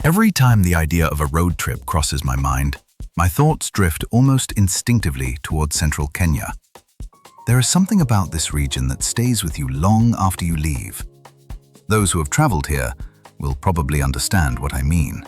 Every time the idea of a road trip crosses my mind, my thoughts drift almost instinctively towards central Kenya. There is something about this region that stays with you long after you leave. Those who have traveled here will probably understand what I mean.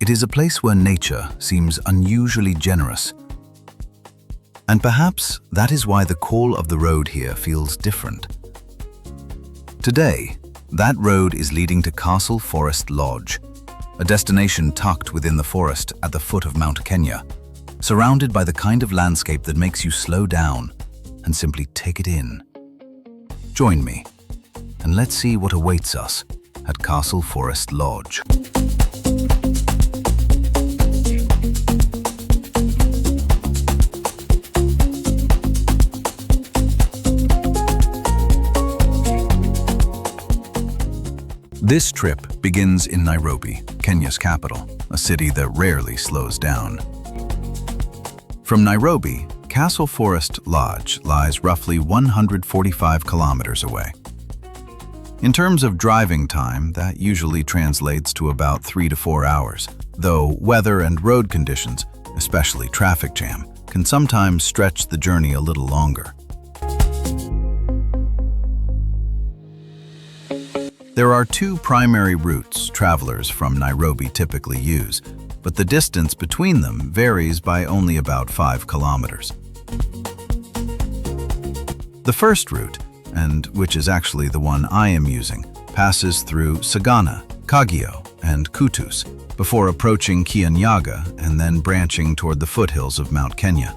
It is a place where nature seems unusually generous. And perhaps that is why the call of the road here feels different. Today, that road is leading to Castle Forest Lodge, a destination tucked within the forest at the foot of Mount Kenya, surrounded by the kind of landscape that makes you slow down and simply take it in. Join me, and let's see what awaits us at Castle Forest Lodge. This trip begins in Nairobi, Kenya's capital, a city that rarely slows down. From Nairobi, Castle Forest Lodge lies roughly 145 kilometers away. In terms of driving time, that usually translates to about 3 to 4 hours, though weather and road conditions, especially traffic jam, can sometimes stretch the journey a little longer. There are two primary routes travelers from Nairobi typically use, but the distance between them varies by only about 5 kilometers. The first route, and which is actually the one I am using, passes through Sagana, Kagio, and Kutus before approaching Kianyaga and then branching toward the foothills of Mount Kenya.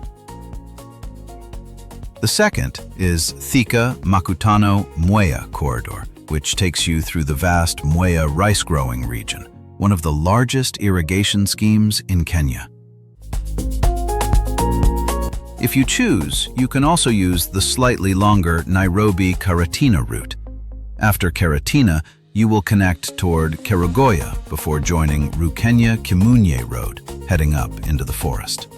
The second is Thika Makutano Mwea corridor, which takes you through the vast Mwea rice-growing region, one of the largest irrigation schemes in Kenya. If you choose, you can also use the slightly longer Nairobi-Karatina route. After Karatina, you will connect toward Kerugoya before joining Rukenya-Kimunye Road, heading up into the forest.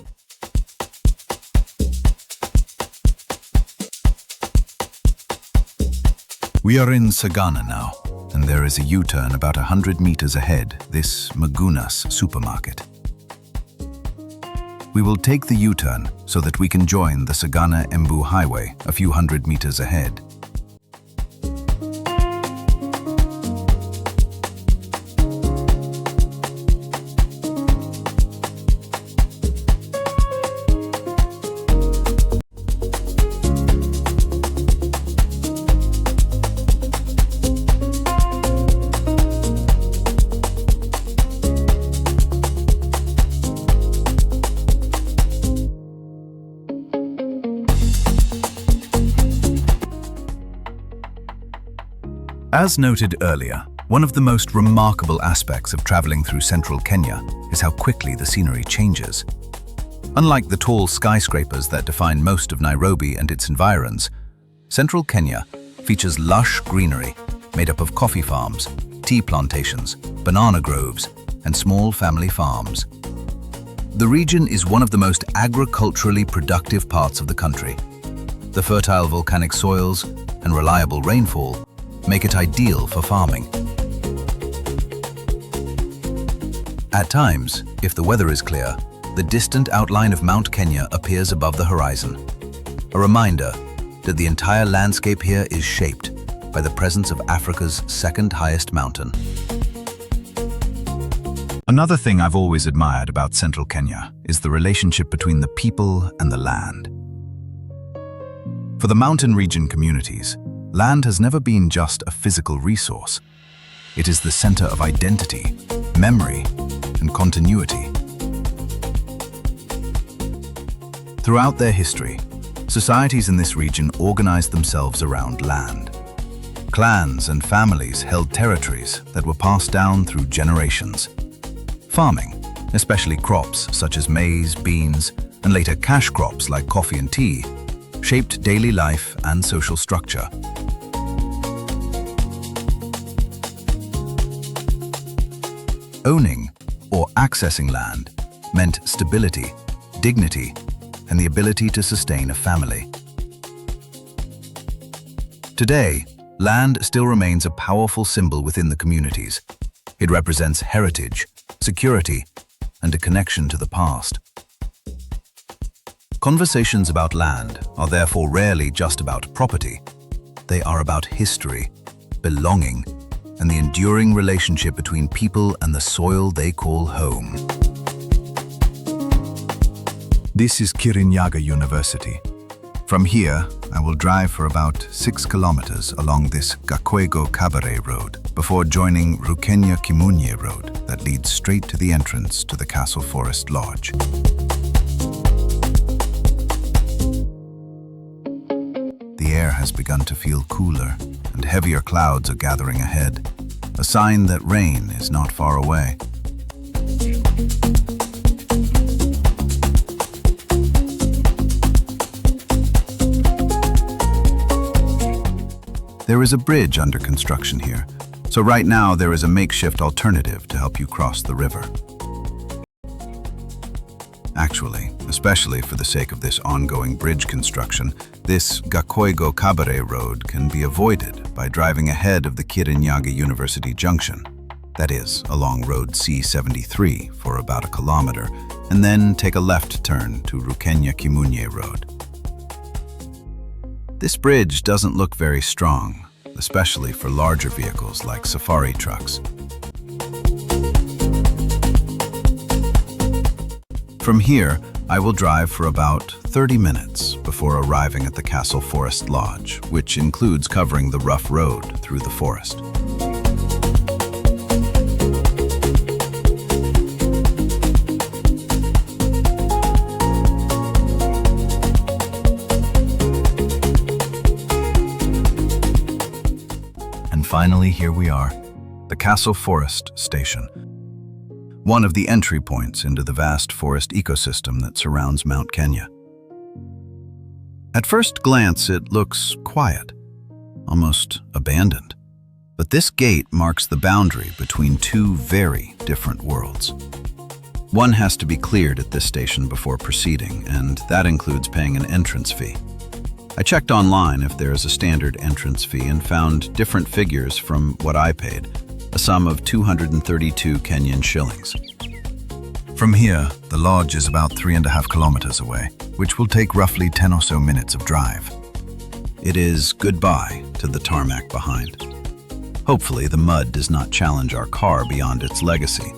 We are in Sagana now, and there is a U-turn about 100 meters ahead, this Magunas supermarket. We will take the U-turn so that we can join the Sagana-Embu highway a few hundred meters ahead. As noted earlier, one of the most remarkable aspects of traveling through central Kenya is how quickly the scenery changes. Unlike the tall skyscrapers that define most of Nairobi and its environs, central Kenya features lush greenery made up of coffee farms, tea plantations, banana groves, and small family farms. The region is one of the most agriculturally productive parts of the country. The fertile volcanic soils and reliable rainfall make it ideal for farming. At times, if the weather is clear, the distant outline of Mount Kenya appears above the horizon, a reminder that the entire landscape here is shaped by the presence of Africa's second highest mountain. Another thing I've always admired about central Kenya is the relationship between the people and the land. For the mountain region communities, land has never been just a physical resource. It is the center of identity, memory, and continuity. Throughout their history, societies in this region organized themselves around land. Clans and families held territories that were passed down through generations. Farming, especially crops such as maize, beans, and later cash crops like coffee and tea, shaped daily life and social structure. Owning or accessing land meant stability, dignity, and the ability to sustain a family. Today, land still remains a powerful symbol within the communities. It represents heritage, security, and a connection to the past. Conversations about land are therefore rarely just about property. They are about history, belonging, and the enduring relationship between people and the soil they call home. This is Kirinyaga University. From here, I will drive for about 6 kilometers along this Gakwego Cabaret Road before joining Rukenya Kimunye Road that leads straight to the entrance to the Castle Forest Lodge. The air has begun to feel cooler, and heavier clouds are gathering ahead, a sign that rain is not far away. There is a bridge under construction here, so right now there is a makeshift alternative to help you cross the river. Actually, especially for the sake of this ongoing bridge construction, this Gakwego Cabaret Road can be avoided by driving ahead of the Kirinyaga University Junction, that is, along Road C73 for about 1 kilometer, and then take a left turn to Rukenya Kimunye Road. This bridge doesn't look very strong, especially for larger vehicles like safari trucks. From here, I will drive for about 30 minutes before arriving at the Castle Forest Lodge, which includes covering the rough road through the forest. And finally, here we are, the Castle Forest Station, one of the entry points into the vast forest ecosystem that surrounds Mount Kenya. At first glance, it looks quiet, almost abandoned. But this gate marks the boundary between two very different worlds. One has to be cleared at this station before proceeding, and that includes paying an entrance fee. I checked online if there is a standard entrance fee and found different figures from what I paid, a sum of 232 Kenyan shillings. From here, the lodge is about 3.5 kilometers away, which will take roughly 10 or so minutes of drive. It is goodbye to the tarmac behind. Hopefully, the mud does not challenge our car beyond its legacy.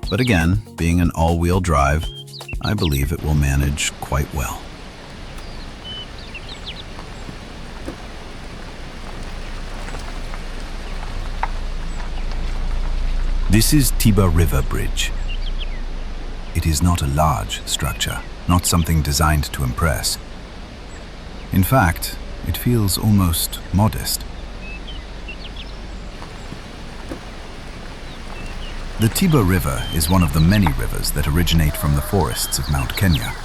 But again, being an all-wheel drive, I believe it will manage quite well. This is Tiba River Bridge. It is not a large structure, not something designed to impress. In fact, it feels almost modest. The Tiba River is one of the many rivers that originate from the forests of Mount Kenya.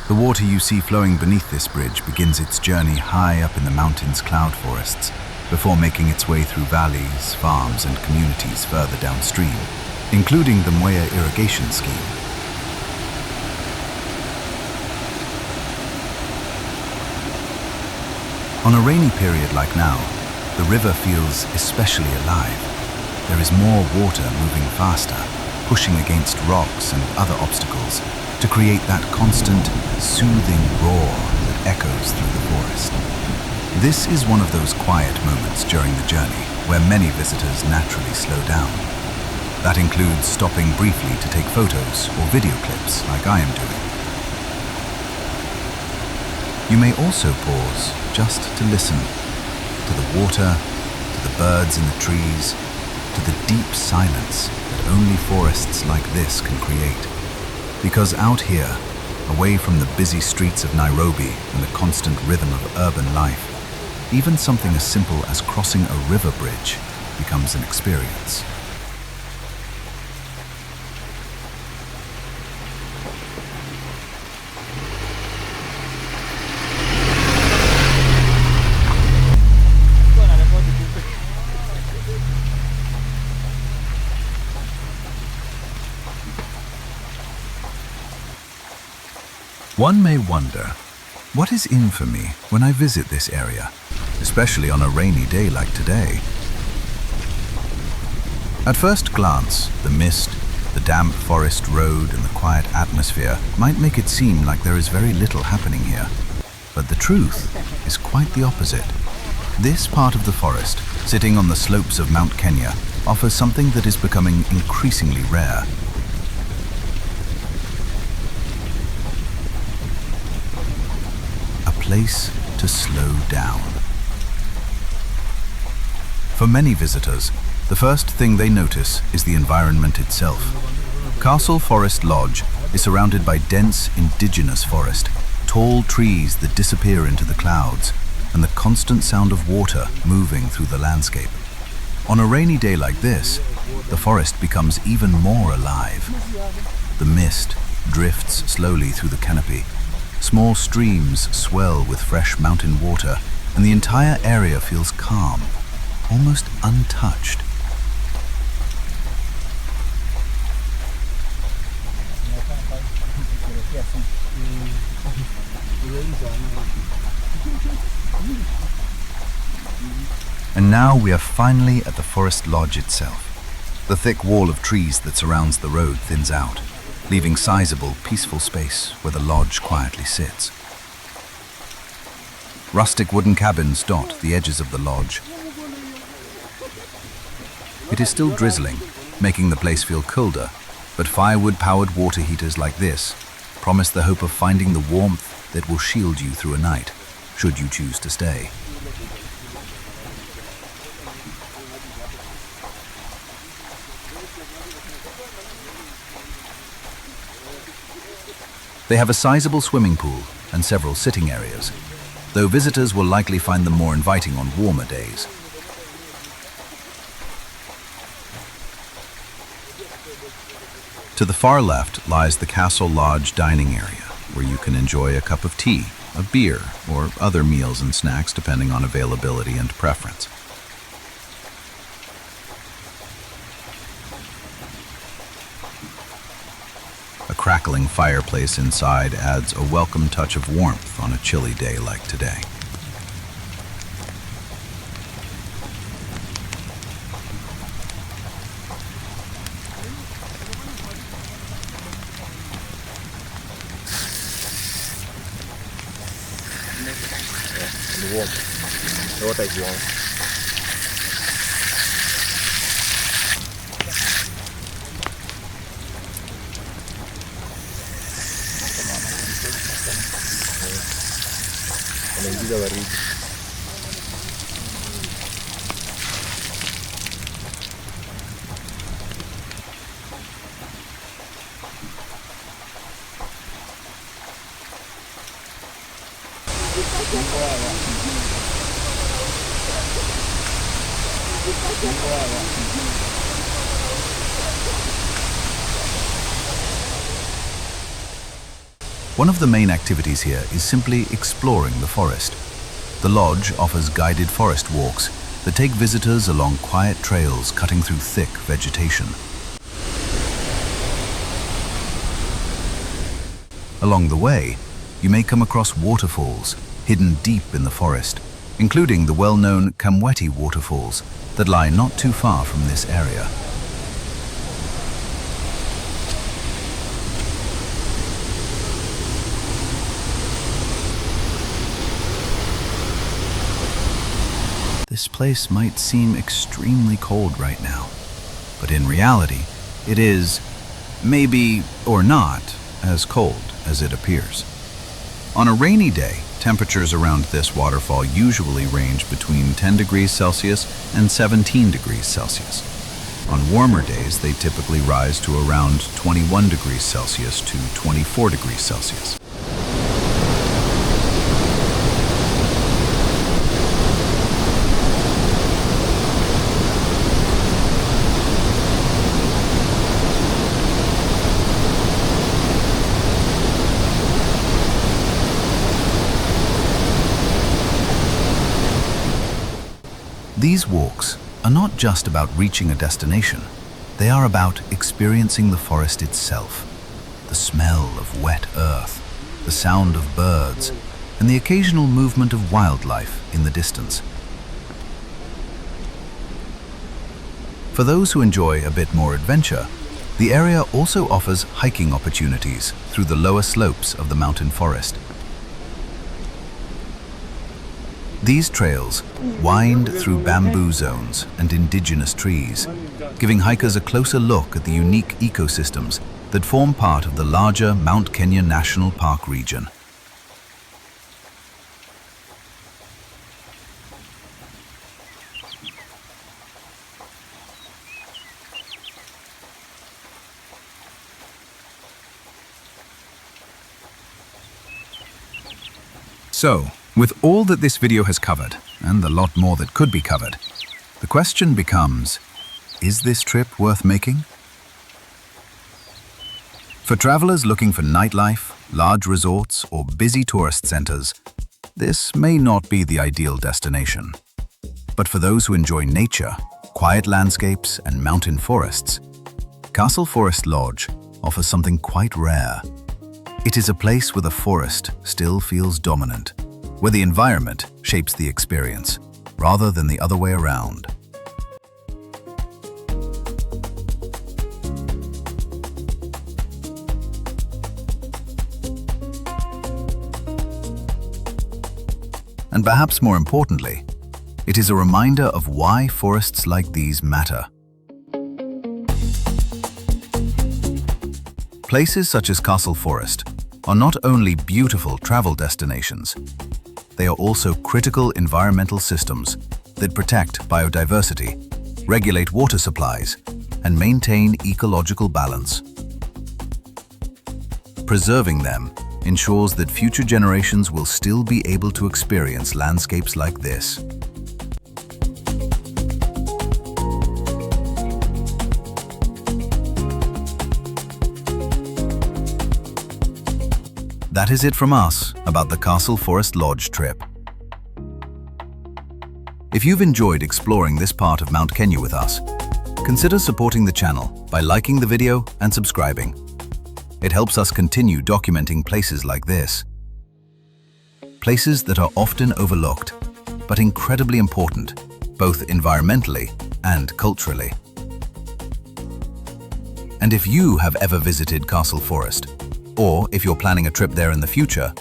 The water you see flowing beneath this bridge begins its journey high up in the mountains' cloud forests, before making its way through valleys, farms, and communities further downstream, including the Mwea irrigation scheme. On a rainy period like now, the river feels especially alive. There is more water moving faster, pushing against rocks and other obstacles to create that constant, soothing roar that echoes through the forest. This is one of those quiet moments during the journey where many visitors naturally slow down. That includes stopping briefly to take photos or video clips like I am doing. You may also pause just to listen to the water, to the birds in the trees, to the deep silence that only forests like this can create. Because out here, away from the busy streets of Nairobi and the constant rhythm of urban life, even something as simple as crossing a river bridge becomes an experience. One may wonder, what is in for me when I visit this area, especially on a rainy day like today? At first glance, the mist, the damp forest road and the quiet atmosphere might make it seem like there is very little happening here. But the truth is quite the opposite. This part of the forest, sitting on the slopes of Mount Kenya, offers something that is becoming increasingly rare. A place to slow down. For many visitors, the first thing they notice is the environment itself. Castle Forest Lodge is surrounded by dense indigenous forest, tall trees that disappear into the clouds, and the constant sound of water moving through the landscape. On a rainy day like this, the forest becomes even more alive. The mist drifts slowly through the canopy. Small streams swell with fresh mountain water, and the entire area feels calm, almost untouched. And now we are finally at the forest lodge itself. The thick wall of trees that surrounds the road thins out, leaving sizable, peaceful space where the lodge quietly sits. Rustic wooden cabins dot the edges of the lodge. It is still drizzling, making the place feel colder, but firewood-powered water heaters like this promise the hope of finding the warmth that will shield you through a night, should you choose to stay. They have a sizable swimming pool and several sitting areas, though visitors will likely find them more inviting on warmer days. To the far left lies the Castle Lodge dining area, where you can enjoy a cup of tea, a beer, or other meals and snacks depending on availability and preference. A crackling fireplace inside adds a welcome touch of warmth on a chilly day like today. One of the main activities here is simply exploring the forest. The lodge offers guided forest walks that take visitors along quiet trails cutting through thick vegetation. Along the way, you may come across waterfalls hidden deep in the forest, including the well-known Kamweti waterfalls that lie not too far from this area. This place might seem extremely cold right now, but in reality, it is, maybe or not, as cold as it appears. On a rainy day, temperatures around this waterfall usually range between 10 degrees Celsius and 17 degrees Celsius. On warmer days, they typically rise to around 21 degrees Celsius to 24 degrees Celsius. These walks are not just about reaching a destination, they are about experiencing the forest itself. The smell of wet earth, the sound of birds, and the occasional movement of wildlife in the distance. For those who enjoy a bit more adventure, the area also offers hiking opportunities through the lower slopes of the mountain forest. These trails wind through bamboo zones and indigenous trees, giving hikers a closer look at the unique ecosystems that form part of the larger Mount Kenya National Park region. So, with all that this video has covered, and a lot more that could be covered, the question becomes, is this trip worth making? For travelers looking for nightlife, large resorts, or busy tourist centers, this may not be the ideal destination. But for those who enjoy nature, quiet landscapes, and mountain forests, Castle Forest Lodge offers something quite rare. It is a place where the forest still feels dominant, where the environment shapes the experience, rather than the other way around. And perhaps more importantly, it is a reminder of why forests like these matter. Places such as Castle Forest are not only beautiful travel destinations, they are also critical environmental systems that protect biodiversity, regulate water supplies, and maintain ecological balance. Preserving them ensures that future generations will still be able to experience landscapes like this. That is it from us about the Castle Forest Lodge trip. If you've enjoyed exploring this part of Mount Kenya with us, consider supporting the channel by liking the video and subscribing. It helps us continue documenting places like this. Places that are often overlooked, but incredibly important, both environmentally and culturally. And if you have ever visited Castle Forest, or if you're planning a trip there in the future,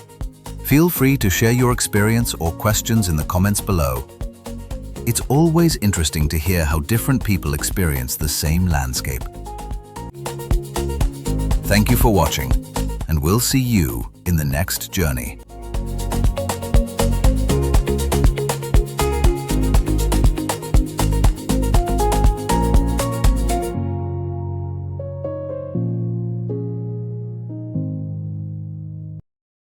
feel free to share your experience or questions in the comments below. It's always interesting to hear how different people experience the same landscape. Thank you for watching, and we'll see you in the next journey.